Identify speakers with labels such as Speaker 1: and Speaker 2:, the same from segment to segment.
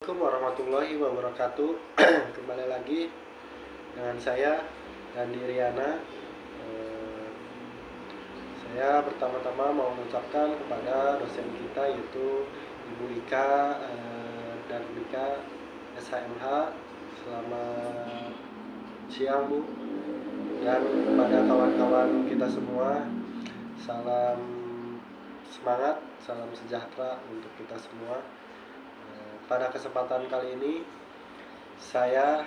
Speaker 1: Assalamualaikum warahmatullahi wabarakatuh. Kembali lagi dengan saya Dandi Riana. Eh, saya pertama-tama mau mengucapkan kepada dosen kita, yaitu Ibu Ika dan Ika SHMH, selamat siang Bu. Dan kepada kawan-kawan kita semua, salam semangat, salam sejahtera untuk kita semua. Pada kesempatan kali ini saya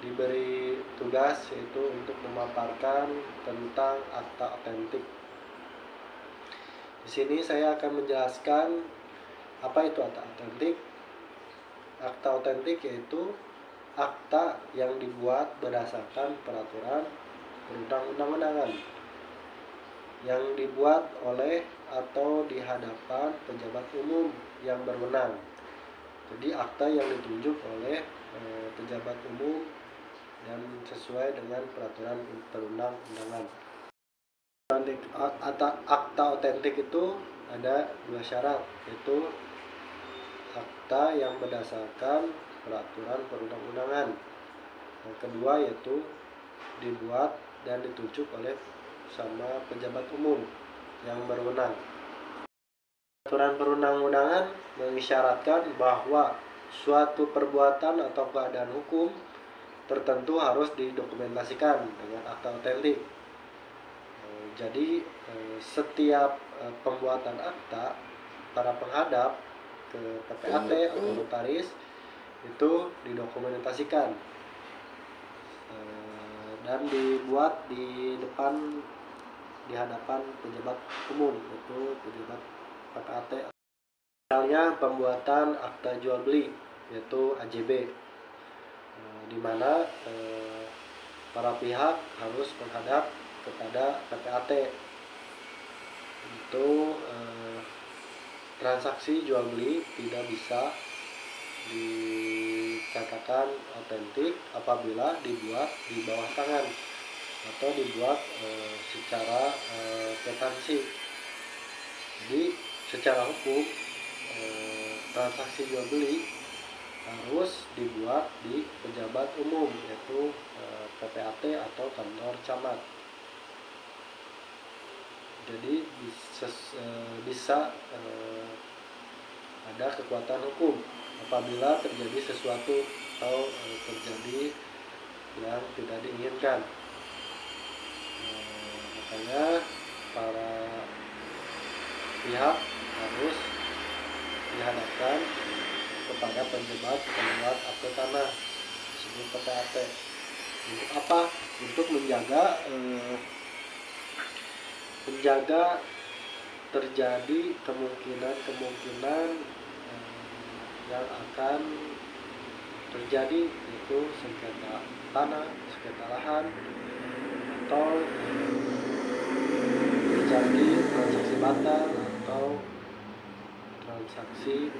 Speaker 1: diberi tugas, yaitu untuk memaparkan tentang akta otentik. Di sini saya akan menjelaskan apa itu akta otentik. Akta otentik yaitu akta yang dibuat berdasarkan peraturan perundang-undangan yang dibuat oleh atau di hadapan pejabat umum yang berwenang. Jadi akta yang ditunjuk oleh pejabat umum dan sesuai dengan peraturan perundang-undangan. Akta otentik itu ada dua syarat, yaitu akta yang berdasarkan peraturan perundang-undangan. Yang kedua yaitu dibuat dan ditunjuk oleh sama pejabat umum yang berwenang. Peraturan perundang-undangan mengisyaratkan bahwa suatu perbuatan atau keadaan hukum tertentu harus didokumentasikan dengan akta otentik. Jadi setiap pembuatan akta, para penghadap ke PPAT atau notaris itu didokumentasikan dan dibuat di hadapan pejabat umum, yaitu pejabat PPAT. Misalnya pembuatan akta jual beli, yaitu AJB, di mana para pihak harus menghadap kepada PPAT. Itu transaksi jual beli tidak bisa dikatakan otentik apabila dibuat di bawah tangan atau dibuat secara kwitansi. Jadi secara hukum transaksi jual beli harus dibuat di pejabat umum, yaitu PPAT atau kantor camat. Jadi bisa ada kekuatan hukum apabila terjadi sesuatu atau terjadi yang tidak diinginkan. Makanya para pihak harus dihadapkan kepada pejabat pembuat akte tanah, disebut PPAT. Untuk apa? Untuk menjaga terjadi kemungkinan yang akan terjadi, yaitu sengketa tanah, sengketa lahan, atau terjadi transaksi batal atau transaksi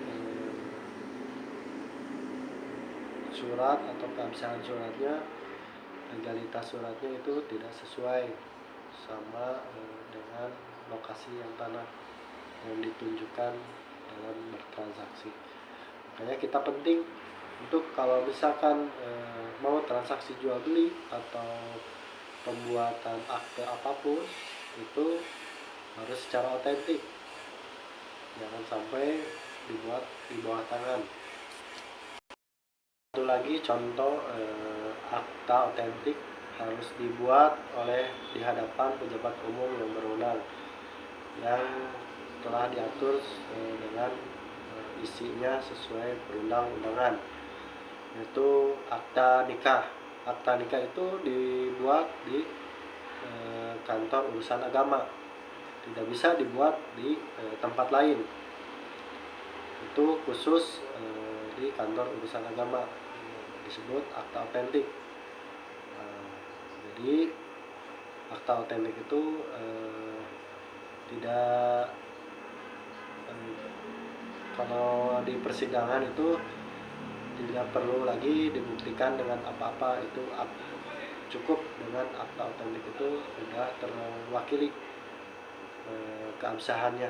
Speaker 1: surat atau keabsahan suratnya, legalitas suratnya itu tidak sesuai sama dengan lokasi yang tanah yang ditunjukkan dalam bertransaksi. Makanya kita penting untuk kalau misalkan mau transaksi jual beli atau pembuatan akte apapun itu harus secara otentik, jangan sampai dibuat di bawah tangan. Satu lagi contoh akta otentik harus dibuat di hadapan pejabat umum yang berwenang, yang telah diatur dengan isinya sesuai perundang-undangan, yaitu akta nikah. Akta nikah itu dibuat di kantor urusan agama, tidak bisa dibuat di tempat lain. Itu khusus di kantor urusan agama, disebut akta otentik. Jadi akta otentik itu tidak kalau di persidangan itu tidak perlu lagi dibuktikan dengan apa-apa, itu cukup dengan akta otentik itu sudah terwakili keabsahannya.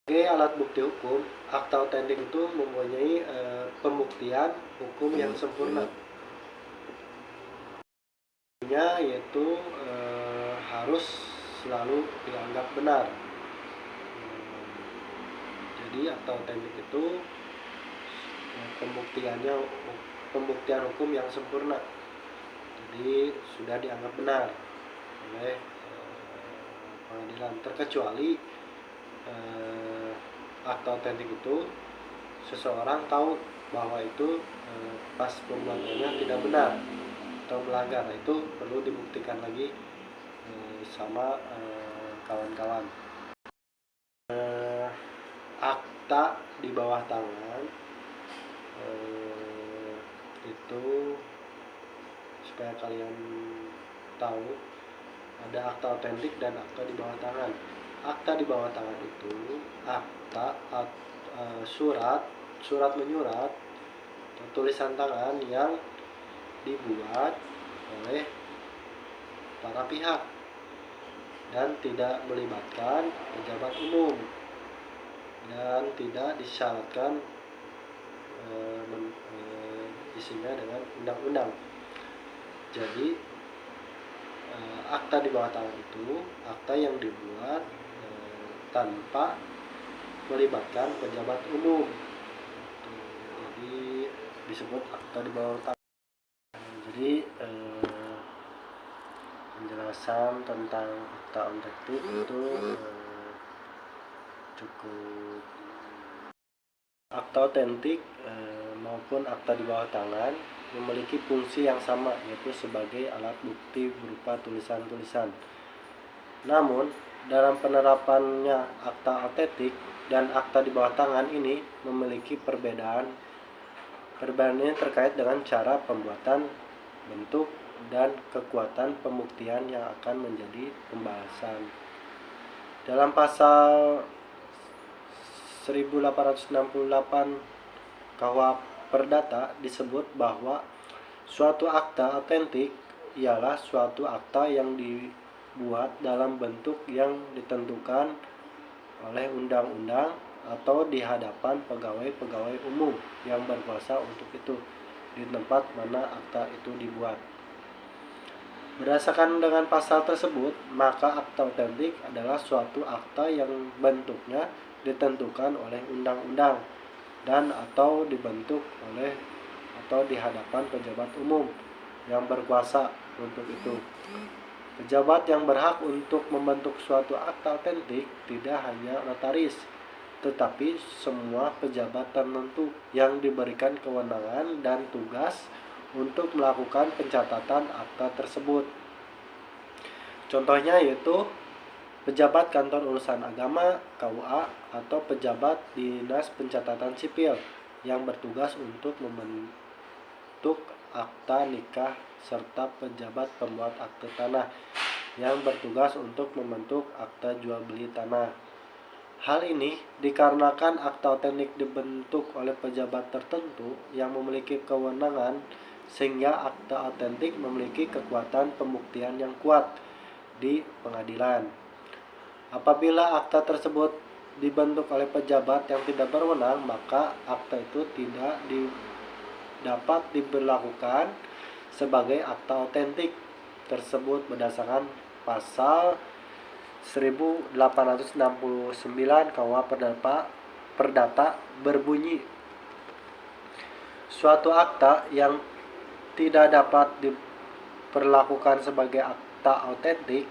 Speaker 1: Sebagai alat bukti hukum, akta otentik itu mempunyai pembuktian hukum yang sempurna. Yaitu harus selalu dianggap benar. Jadi akta otentik itu pembuktian hukum yang sempurna. Jadi sudah dianggap benar oleh pengadilan, terkecuali akta otentik itu seseorang tahu bahwa itu pas pembuatannya tidak benar atau melanggar. Itu perlu dibuktikan lagi sama kawan-kawan. Akta di bawah tangan itu supaya kalian tahu, ada akta otentik dan akta di bawah tangan. Akta di bawah tangan itu surat menyurat atau tulisan tangan yang dibuat oleh para pihak dan tidak melibatkan pejabat umum dan tidak disyaratkan isinya dengan undang-undang. Jadi akta di bawah tangan itu akta yang dibuat tanpa melibatkan pejabat umum. Jadi disebut akta di bawah tangan. Jadi penjelasan tentang akta otentik itu cukup. Akta otentik maupun akta di bawah tangan memiliki fungsi yang sama, yaitu sebagai alat bukti berupa tulisan-tulisan. Namun dalam penerapannya akta otentik dan akta di bawah tangan ini memiliki perbedaan. Perbedaan ini terkait dengan cara pembuatan, bentuk, dan kekuatan pembuktian yang akan menjadi pembahasan. Dalam pasal 1868 KUH Perdata disebut bahwa suatu akta otentik ialah suatu akta yang dibuat dalam bentuk yang ditentukan oleh undang-undang atau di hadapan pegawai-pegawai umum yang berkuasa untuk itu di tempat mana akta itu dibuat. Berdasarkan dengan pasal tersebut, maka akta otentik adalah suatu akta yang bentuknya ditentukan oleh undang-undang dan atau dibentuk oleh atau di hadapan pejabat umum yang berkuasa untuk itu. Pejabat yang berhak untuk membentuk suatu akta otentik tidak hanya notaris, tetapi semua pejabat tertentu yang diberikan kewenangan dan tugas untuk melakukan pencatatan akta tersebut. Contohnya yaitu pejabat kantor urusan agama KUA atau pejabat dinas pencatatan sipil yang bertugas untuk membentuk akta nikah serta pejabat pembuat akte tanah yang bertugas untuk membentuk akta jual beli tanah. Hal ini dikarenakan akta otentik dibentuk oleh pejabat tertentu yang memiliki kewenangan, sehingga akta otentik memiliki kekuatan pembuktian yang kuat di pengadilan. Apabila akta tersebut dibentuk oleh pejabat yang tidak berwenang, maka akta itu tidak dapat diberlakukan sebagai akta otentik tersebut berdasarkan pasal 1869 KUH Perdata berbunyi, suatu akta yang tidak dapat diperlakukan sebagai akta otentik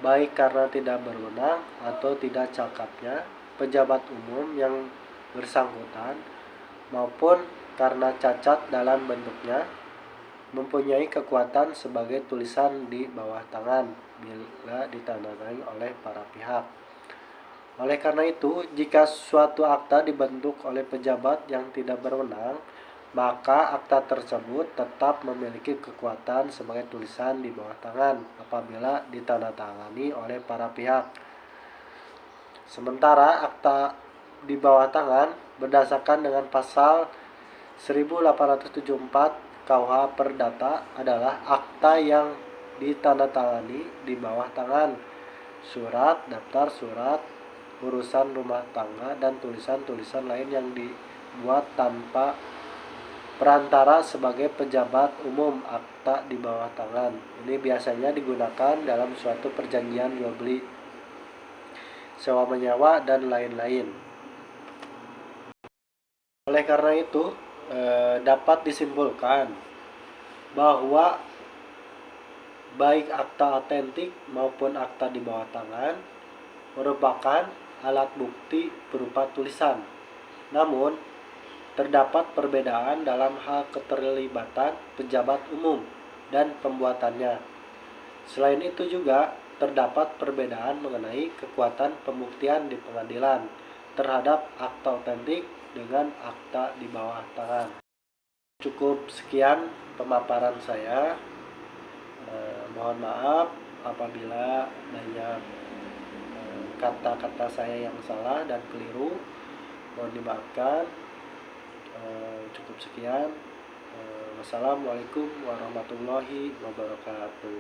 Speaker 1: baik karena tidak berwenang atau tidak cakapnya pejabat umum yang bersangkutan maupun karena cacat dalam bentuknya, mempunyai kekuatan sebagai tulisan di bawah tangan bila ditandatangani oleh para pihak. Oleh karena itu, jika suatu akta dibentuk oleh pejabat yang tidak berwenang, maka akta tersebut tetap memiliki kekuatan sebagai tulisan di bawah tangan apabila ditandatangani oleh para pihak. Sementara akta di bawah tangan berdasarkan dengan pasal 1874 KUH Perdata adalah akta yang ditandatangani di bawah tangan, surat, daftar surat, urusan rumah tangga dan tulisan-tulisan lain yang dibuat tanpa perantara sebagai pejabat umum akta di bawah tangan. Ini biasanya digunakan dalam suatu perjanjian jual beli, sewa menyewa, dan lain-lain. Oleh karena itu, dapat disimpulkan bahwa baik akta otentik maupun akta di bawah tangan merupakan alat bukti berupa tulisan. Namun, terdapat perbedaan dalam hal keterlibatan pejabat umum dan pembuatannya. Selain itu juga terdapat perbedaan mengenai kekuatan pembuktian di pengadilan terhadap akta otentik dengan akta di bawah tangan. Cukup sekian pemaparan saya. Mohon maaf apabila banyak kata-kata saya yang salah dan keliru. Mohon dimaafkan. Cukup sekian. Wassalamualaikum warahmatullahi wabarakatuh.